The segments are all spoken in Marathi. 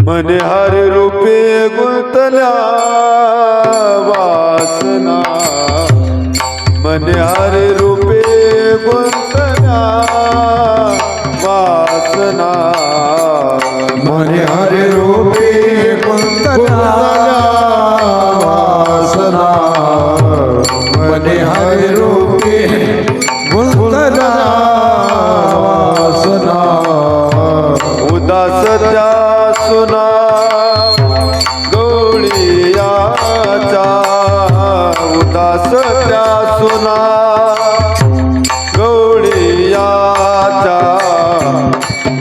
मने हरे रूपे गुंतल्या वासना, मने हरे रूपे गुंतल्या वासना, मने हरे रूपे गुंतल्या वासना, मने हरे रूपे गुंतल्या वासना, उदास त्या सुना गवळीयाचा, उदास त्या सुना गवळीयाचा,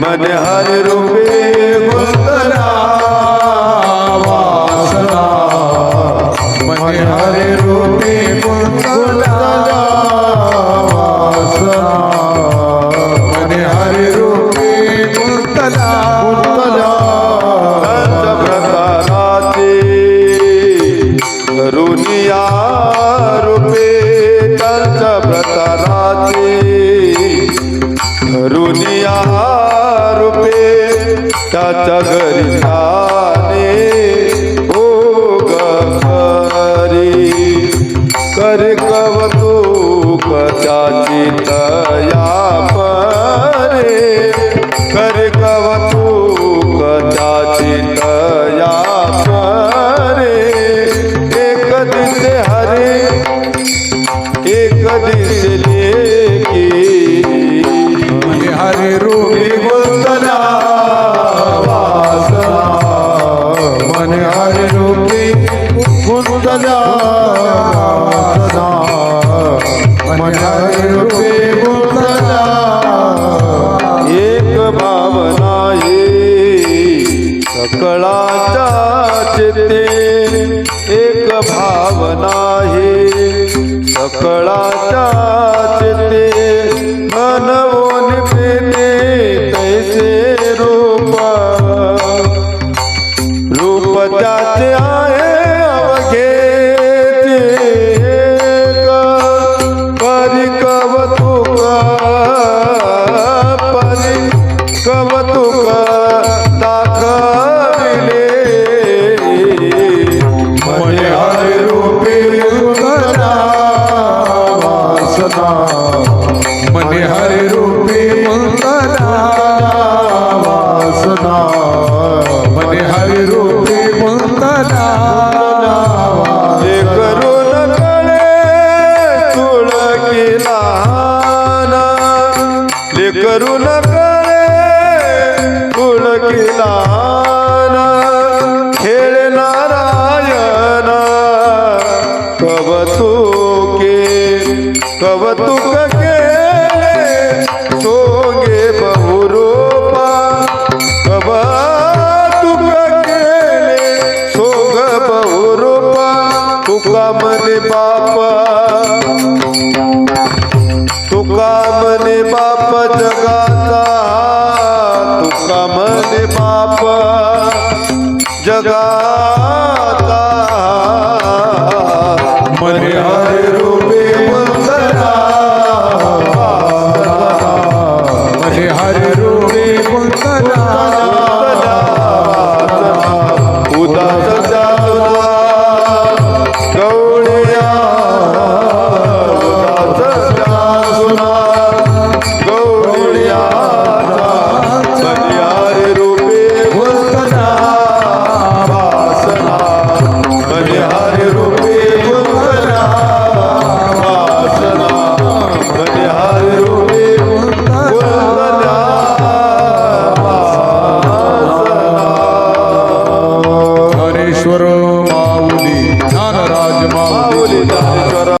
मने हरे रूपे गुंतल्या वासना, मने हरे रूपे गुंतल्या वासना, मने हरे रूपे गुंतल्या करुनिया रूपे त्यांच्या व्रताराचे, करुनिया रूपे त्याच्या घरी जाणे ओ गरी, करे कौतुक त्याची तया परे, करे कौतुक त्याची तया परे, एक दिसे हरे एक दिसे लेकी, मने हरे रूपे गुंतल्या वासना, मने हरे रूपे गुंतल्या वासना, मने हरे रूपे गुंतल्या, एक भावना ये सकळाच्या चित्ते, एक भावना हे सकळाच्या चित्ते, मनवोन पेने तैसे रूप, रूप त्याचे आहे अवघेचे एक, परी कौतुक परी कौतुक दाखविले, मने हरे रूपे गुंतल्या वासना, मने हरे रूपे गुंतल्या वासना, मने हरे रूपे गुंतल्या जे करून कळे तुळकी लहान, ले करून कळे तुळकी लहान, खेळ नारायण कवतुके, कवतुक केले सोगे बहुरूपा, कवतुक केले सोग बहुरूपा, तुका मने बाप, तुका मने बाप जगाचा, तुका मने बाप जगा